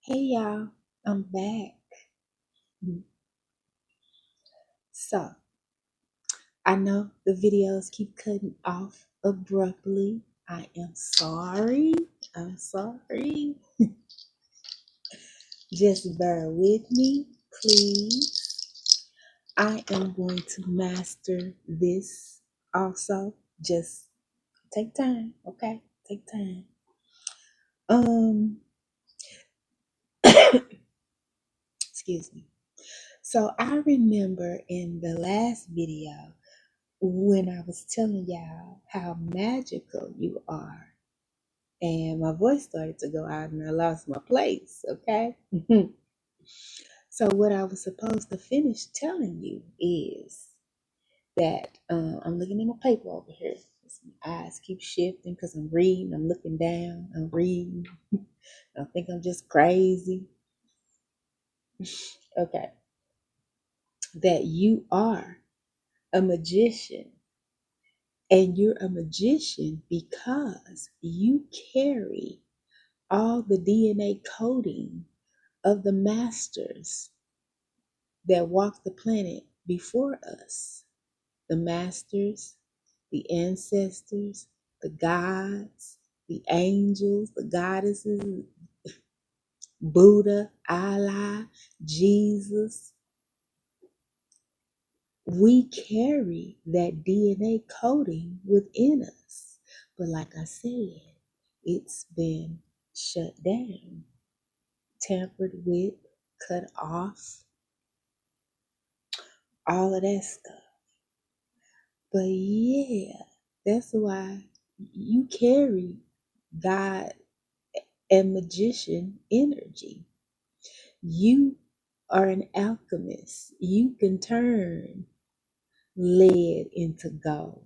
Hey y'all, I'm back. So, I know the videos keep cutting off abruptly. I am sorry. I'm sorry. Just bear with me, please. I am going to master this also. Just take time, okay? Take time. Um, excuse me. So I remember in the last video when I was telling y'all how magical you are. And my voice started to go out and I lost my place, okay? So, what I was supposed to finish telling you is that I'm looking at my paper over here. My eyes keep shifting because I'm reading, I'm looking down, I'm reading. I think I'm just crazy. Okay. That you are a magician. And you're a magician because you carry all the DNA coding of the masters that walked the planet before us. The masters, the ancestors, the gods, the angels, the goddesses, Buddha, Allah, Jesus. We carry that DNA coding within us. But like I said, it's been shut down, tampered with, cut off, all of that stuff. But yeah, that's why you carry God and magician energy. You are an alchemist. You can turn lead into gold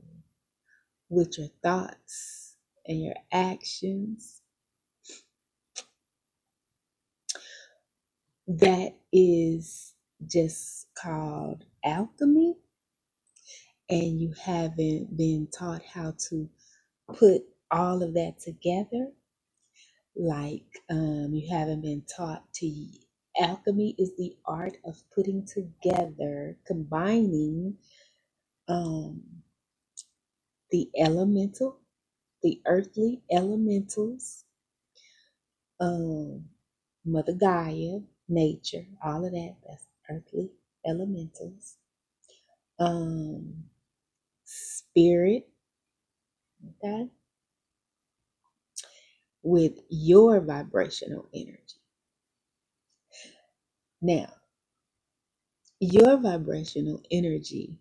with your thoughts and your actions. That is just called alchemy, and you haven't been taught how to put all of that together. Like you haven't been taught to. Alchemy is the art of putting together, combining um, the elemental, the earthly elementals, um, Mother Gaia, nature, all of that. That's earthly elementals. Spirit, okay, with your vibrational energy. Now, your vibrational energy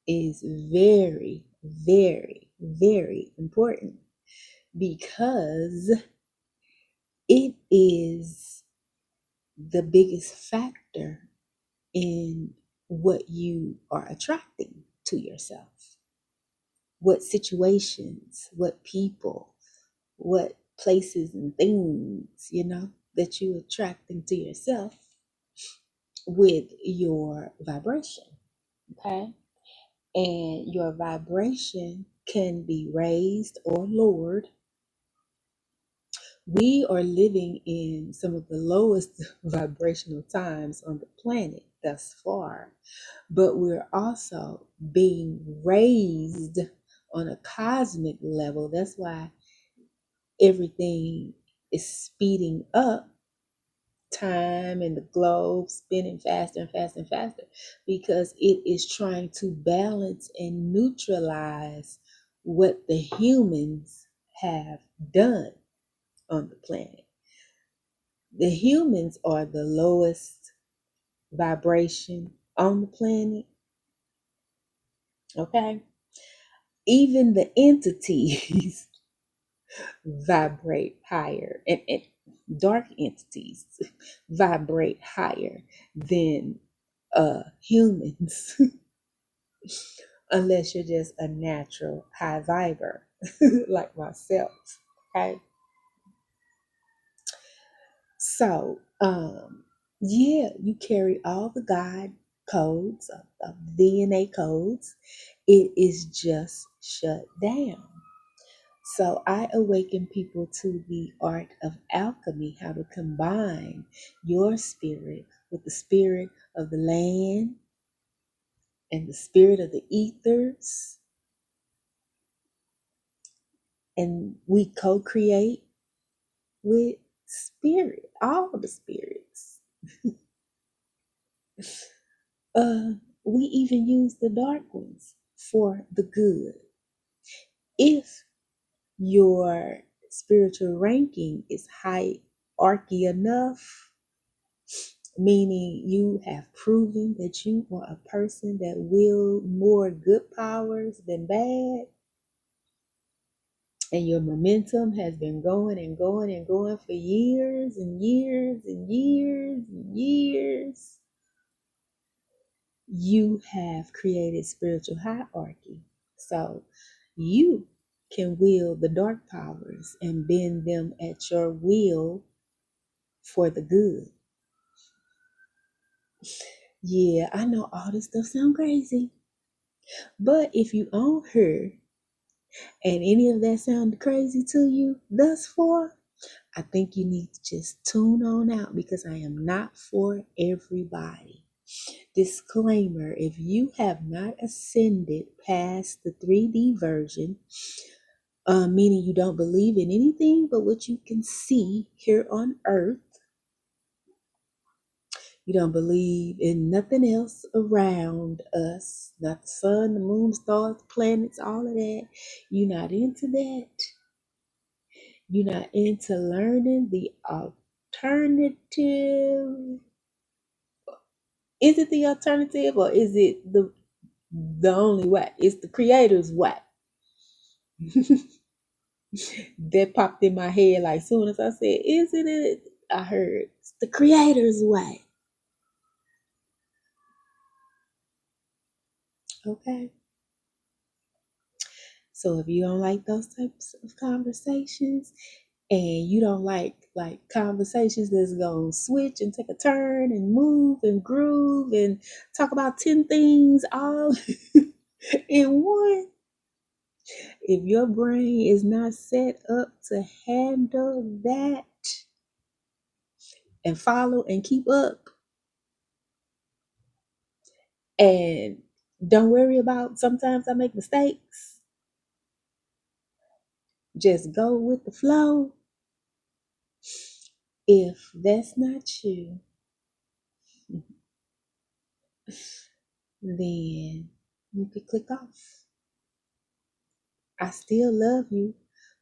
is very, very, very important because it is the biggest factor in what you are attracting to yourself. What situations, what people, what places and things, that you attracting to yourself with your vibration. Okay. And your vibration can be raised or lowered. We are living in some of the lowest vibrational times on the planet thus far, but we're also being raised on a cosmic level. That's why everything is speeding up, time and the globe spinning faster and faster and faster, because it is trying to balance and neutralize what the humans have done on the planet. The humans are the lowest vibration on the planet, okay? Even the entities vibrate higher, and dark entities vibrate higher than humans, unless you're just a natural high viber like myself, okay? So, yeah, you carry all the God codes of DNA codes. It is just shut down. So I awaken people to the art of alchemy, how to combine your spirit with the spirit of the land and the spirit of the ethers. And we co-create with spirit, all the spirits. Uh, we even use the dark ones for the good. If your spiritual ranking is hierarchy enough, meaning you have proven that you are a person that will more good powers than bad, and your momentum has been going and going and going for years and years and years and years, you have created spiritual hierarchy. So you can wield the dark powers and bend them at your will for the good. Yeah, I know all this stuff sounds crazy. But if you own her and any of that sounded crazy to you thus far, I think you need to just tune on out because I am not for everybody. Disclaimer, if you have not ascended past the 3D version, meaning you don't believe in anything but what you can see here on earth, you don't believe in nothing else around us, not the sun, the moon, the stars, the planets, all of that. You're not into that. You're not into learning the alternative. Is it the alternative or is it the only way? It's the creator's way. That popped in my head like soon as I said, isn't it? I heard it's the creator's way. Okay. So if you don't like those types of conversations and you don't like conversations that's gonna switch and take a turn and move and groove and talk about 10 things all in one, if your brain is not set up to handle that and follow and keep up, and don't worry about sometimes I make mistakes, just go with the flow. If that's not you, then you could click off. I still love you,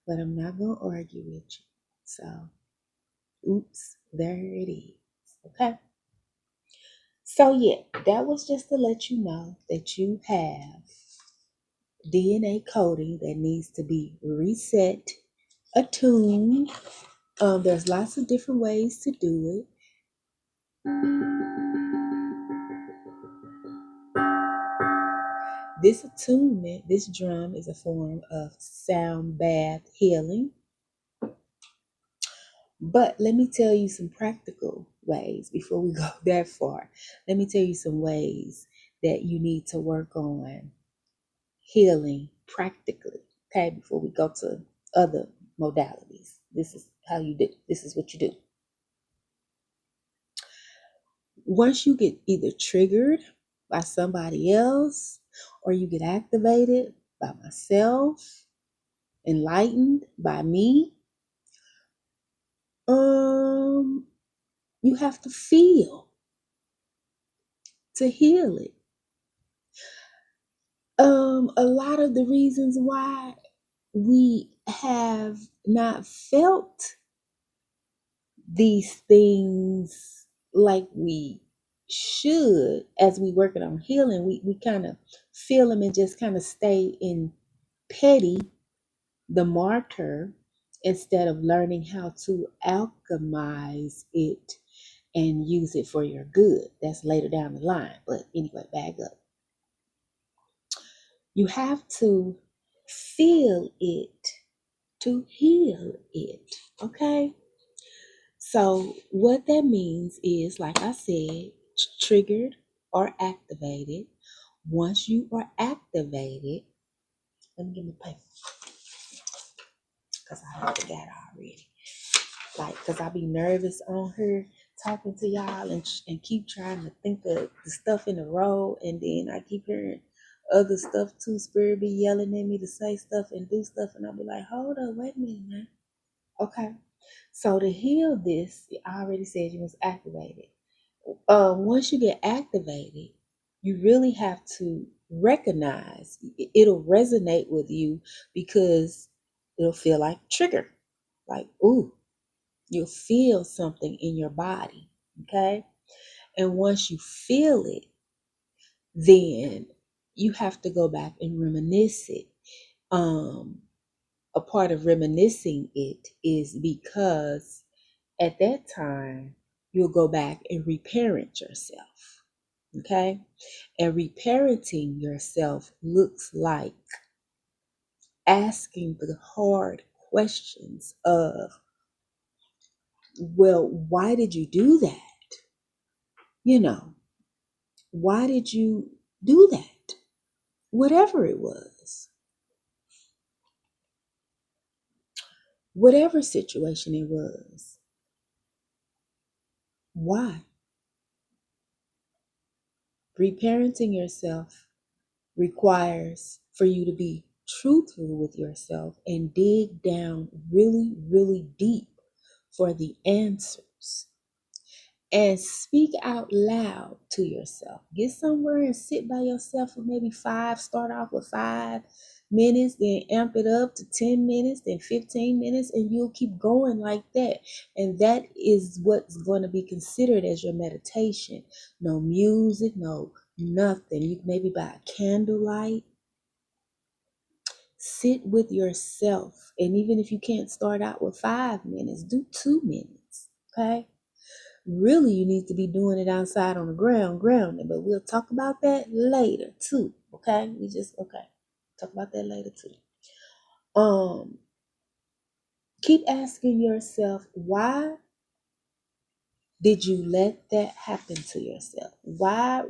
but I'm not going to argue with you. So, oops, there it is. Okay. So, yeah, that was just to let you know that you have DNA coding that needs to be reset, attuned. There's lots of different ways to do it. This attunement, this drum is a form of sound bath healing. But let me tell you some practical ways before we go that far. Let me tell you some ways that you need to work on healing practically, okay, before we go to other modalities. This is how you do. This is what you do. Once you get either triggered by somebody else or you get activated by myself, enlightened by me, you have to feel to heal it. A lot of the reasons why we have not felt these things like we should as we working on healing, we kind of feel them and just kind of stay in petty, the martyr, instead of learning how to alchemize it and use it for your good. That's later down the line. But anyway, back up. You have to feel it to heal it. Okay? So, what that means is, like I said, triggered or activated. Once you are activated, let me get my paper. part of that already. Like, cause I be nervous on her talking to y'all and keep trying to think of the stuff in a row, and then I keep hearing other stuff too. Spirit be yelling at me to say stuff and do stuff, and I'll be like, hold up, wait a minute now. Okay. So to heal this, I already said you was activated. Once you get activated, you really have to recognize it'll resonate with you because it'll feel like trigger. Like, ooh, you'll feel something in your body. Okay. And once you feel it, then you have to go back and reminisce it. Um, a part of reminiscing it is because at that time, you'll go back and reparent yourself. Okay. And reparenting yourself looks like asking the hard questions of, well, why did you do that? You know, why did you do that? Whatever it was, whatever situation it was, why? Reparenting yourself requires for you to be truthful with yourself and dig down really, really deep for the answers and speak out loud to yourself. Get somewhere and sit by yourself for maybe start off with 5 minutes, then amp it up to 10 minutes, then 15 minutes, and you'll keep going like that. And that is what's going to be considered as your meditation. No music, no nothing. You maybe by a candlelight. Sit with yourself. And even if you can't start out with 5 minutes, do 2 minutes. Okay? Really, you need to be doing it outside on the grounded, but we'll talk about that later too. Okay, talk about that later too. Keep asking yourself, why did you let that happen to yourself? Why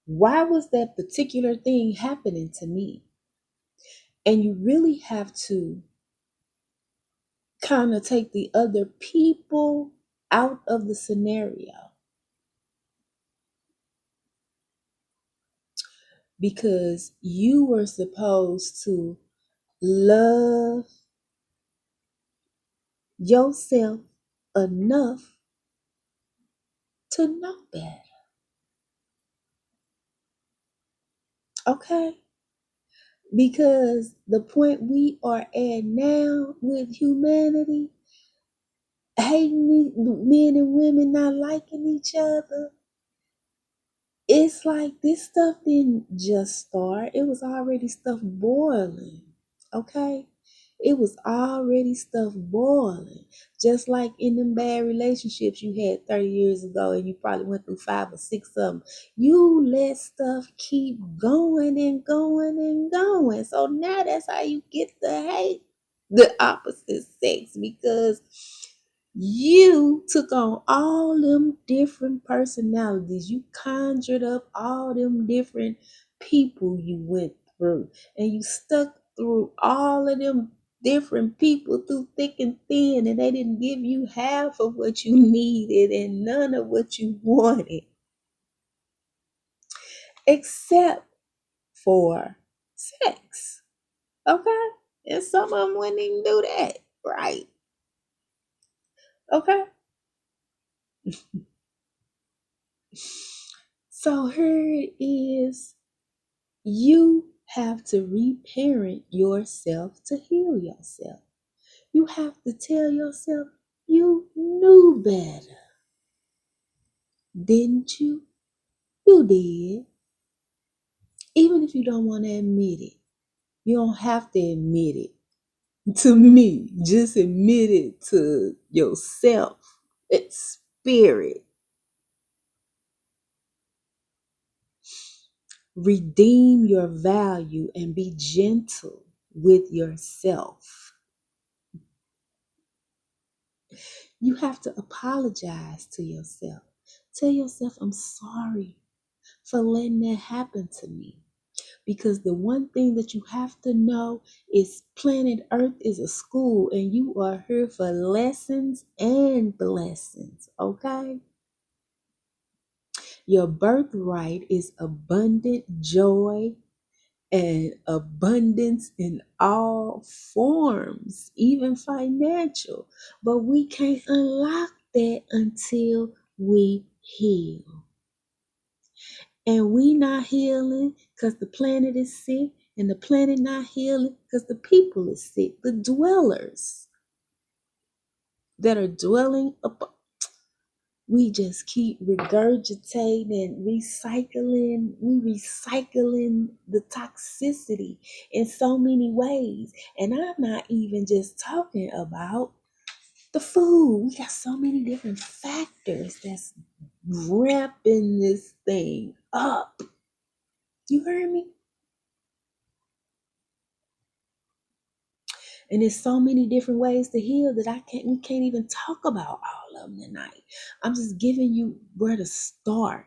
was that particular thing happening to me? And you really have to kind of take the other people out of the scenario, because you were supposed to love yourself enough to know better. Okay? Because the point we are at now with humanity, hating men and women not liking each other, it's like this stuff didn't just start. It was already stuff boiling. Okay? It was already stuff boiling. Just like in them bad relationships you had 30 years ago, and you probably went through 5 or 6 of them. You let stuff keep going and going and going. So now that's how you get to hate the opposite sex, because you took on all them different personalities. You conjured up all them different people you went through, and you stuck through all of them different people through thick and thin, and they didn't give you half of what you needed and none of what you wanted, except for sex. Okay? And some of them wouldn't even do that, right? Okay? So here it is. You have to reparent yourself to heal yourself. You have to tell yourself you knew better. Didn't you? You did. Even if you don't want to admit it, you don't have to admit it to me. Just admit it to yourself. It's spirit. Redeem your value and be gentle with yourself. You have to apologize to yourself. Tell yourself, I'm sorry for letting that happen to me. Because the one thing that you have to know is planet Earth is a school and you are here for lessons and blessings, okay? Your birthright is abundant joy and abundance in all forms, even financial. But we can't unlock that until we heal. And we not healing because the planet is sick, and the planet not healing because the people is sick. The dwellers that are dwelling up, we just keep regurgitating, recycling. We recycling the toxicity in so many ways. And I'm not even just talking about the food. We got so many different factors that's ramping this thing up. You heard me? And there's so many different ways to heal that we can't even talk about all of them tonight. I'm just giving you where to start.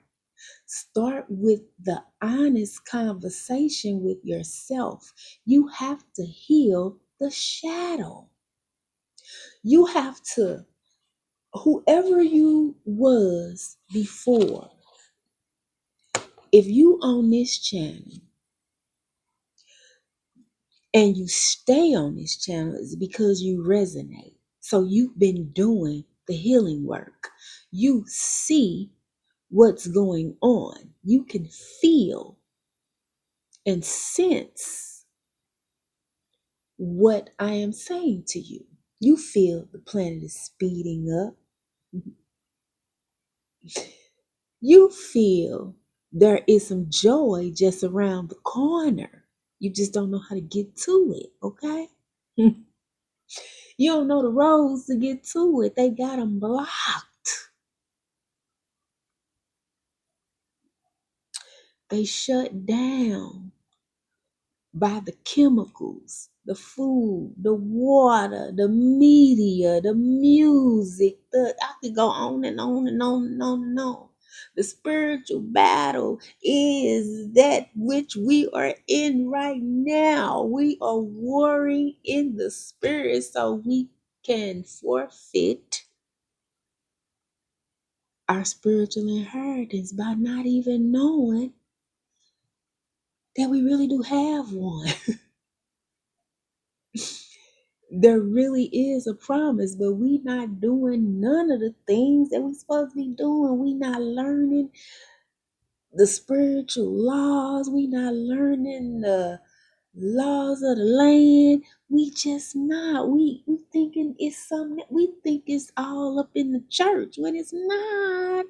Start with the honest conversation with yourself. You have to heal the shadow. You have to, whoever you was before, if you on this channel and you stay on this channel, it's because you resonate. So you've been doing the healing work. You see what's going on. You can feel and sense what I am saying to you. You feel the planet is speeding up. You feel there is some joy just around the corner. You just don't know how to get to it, okay? You don't know the roads to get to it. They got them blocked. They shut down by the chemicals, the food, the water, the media, the music. I could go on and on and on and on and on. The spiritual battle is that which we are in right now. We are warring in the spirit so we can forfeit our spiritual inheritance by not even knowing that we really do have one. There really is a promise, but we not doing none of the things that we supposed to be doing. We not learning the spiritual laws. We not learning the laws of the land. We just not. We thinking it's something. We think it's all up in the church when it's not.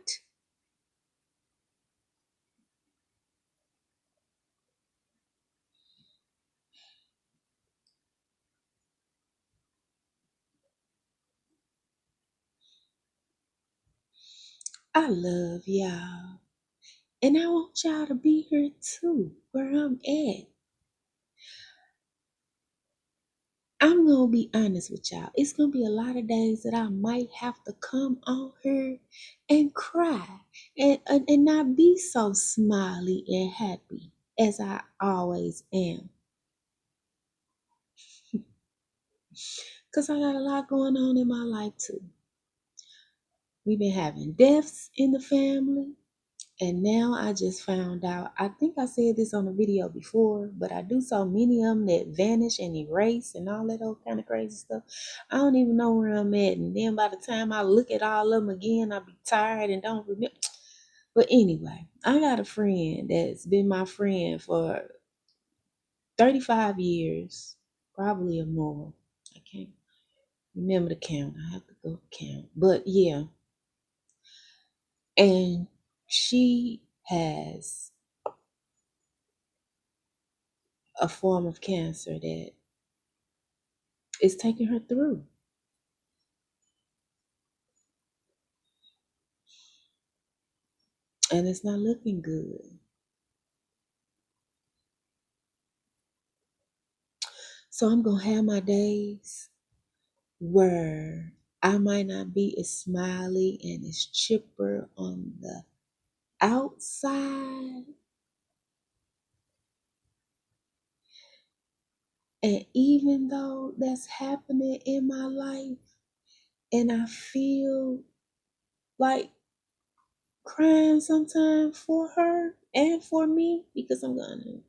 I love y'all. And I want y'all to be here too, where I'm at. I'm going to be honest with y'all. It's going to be a lot of days that I might have to come on here and cry and not be so smiley and happy as I always am. Because I got a lot going on in my life too. We've been having deaths in the family. And now I just found out, I think I said this on a video before, but I do so many of them that vanish and erase and all that old kind of crazy stuff. I don't even know where I'm at. And then by the time I look at all of them again, I'll be tired and don't remember. But anyway, I got a friend that's been my friend for 35 years, probably or more. I can't remember the count. I have to go count. But yeah. And she has a form of cancer that is taking her through. And it's not looking good. So I'm going to have my days where I might not be as smiley and as chipper on the outside, And even though that's happening in my life, and I feel like crying sometimes for her and for me, because I'm gonna,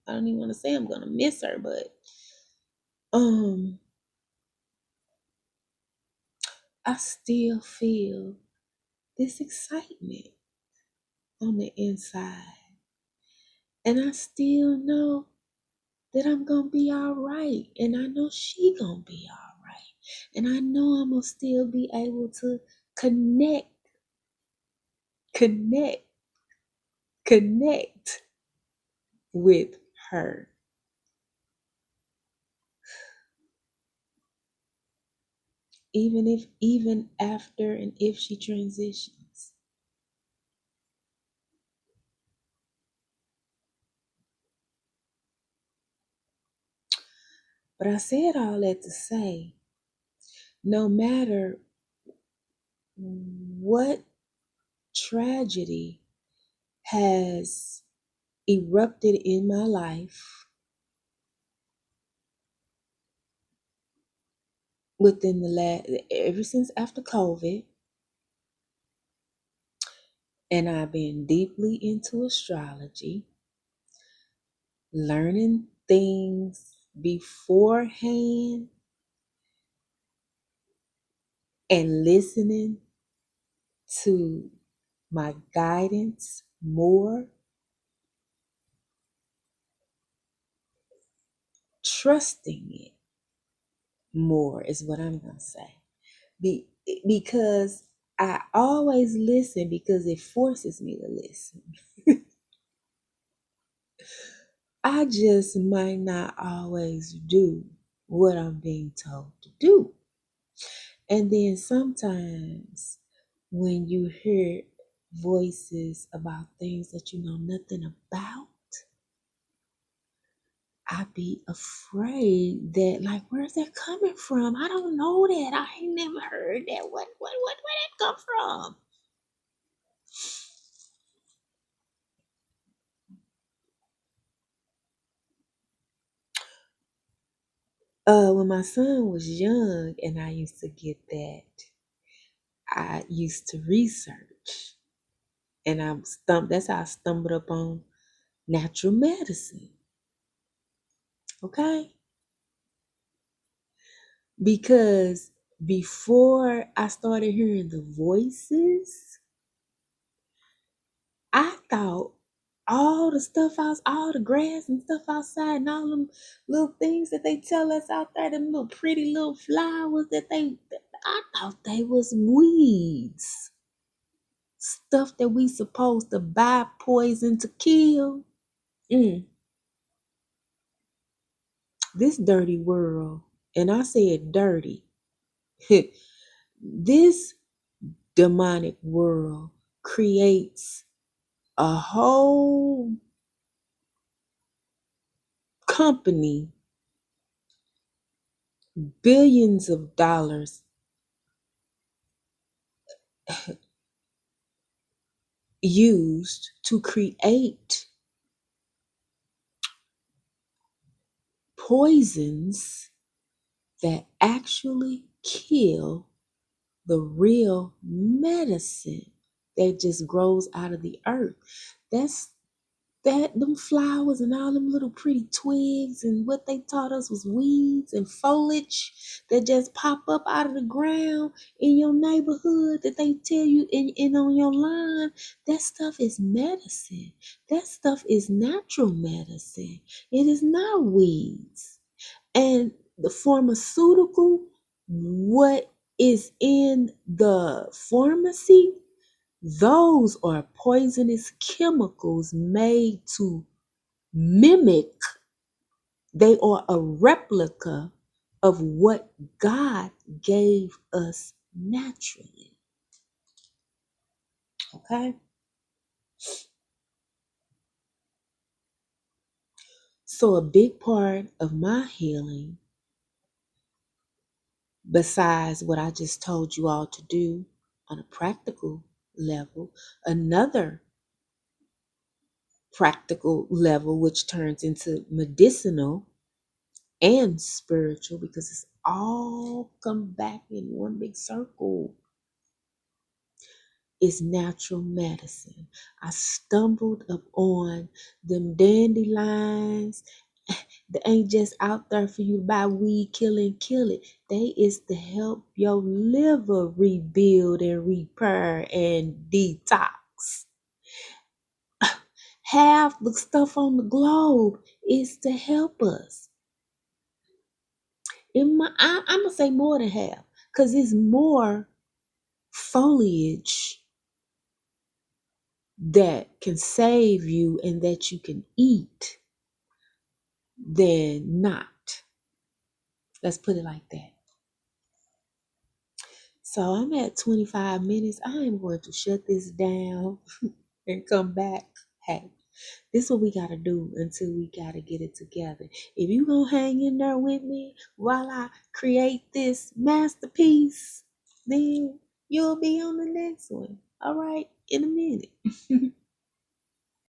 I don't even want to say I'm gonna miss her, but um, I still feel this excitement on the inside, and I still know that I'm gonna be all right, and I know she gonna be all right, and I know I'm gonna still be able to connect, connect, connect with her, even after and if she transitions. But I said all that to say, no matter what tragedy has erupted in my life within the last, ever since after COVID, and I've been deeply into astrology, learning things beforehand and listening to my guidance more, trusting it more is what I'm going to say. Be, because I always listen because it forces me to listen. I just might not always do what I'm being told to do. And then sometimes when you hear voices about things that you know nothing about, I be afraid that, like, where's that coming from? I don't know that. I ain't never heard that. Where that come from? When my son was young and I used to get that, I used to research, and that's how I stumbled upon natural medicine. Okay? Because before I started hearing the voices, I thought all the grass and stuff outside, and all them little things that they tell us out there, them little pretty little flowers I thought they was weeds. Stuff that we supposed to buy poison to kill. Mm, this dirty world, and I said dirty, this demonic world creates a whole company, billions of dollars used to create poisons that actually kill the real medicine that just grows out of the earth. That's them flowers and all them little pretty twigs and what they taught us was weeds and foliage that just pop up out of the ground in your neighborhood that they tell you in on your line. That stuff is medicine. That stuff is natural medicine. It is not weeds. And the pharmaceutical, what is in the pharmacy, those are poisonous chemicals made to mimic, they are a replica of what God gave us naturally. Okay? So, a big part of my healing, besides what I just told you all to do on a practical level, another practical level, which turns into medicinal and spiritual, because it's all come back in one big circle, is natural medicine. I stumbled upon them dandelions. They ain't just out there for you to buy weed, kill it. They is to help your liver rebuild and repair and detox. Half the stuff on the globe is to help us. I'm gonna say more than half, because it's more foliage that can save you and that you can eat than not. Let's put it like that. So I'm at 25 minutes. I am going to shut this down and come back. Hey, this is what we got to do until we got to get it together. If you going to hang in there with me while I create this masterpiece, then you'll be on the next one. All right, in a minute.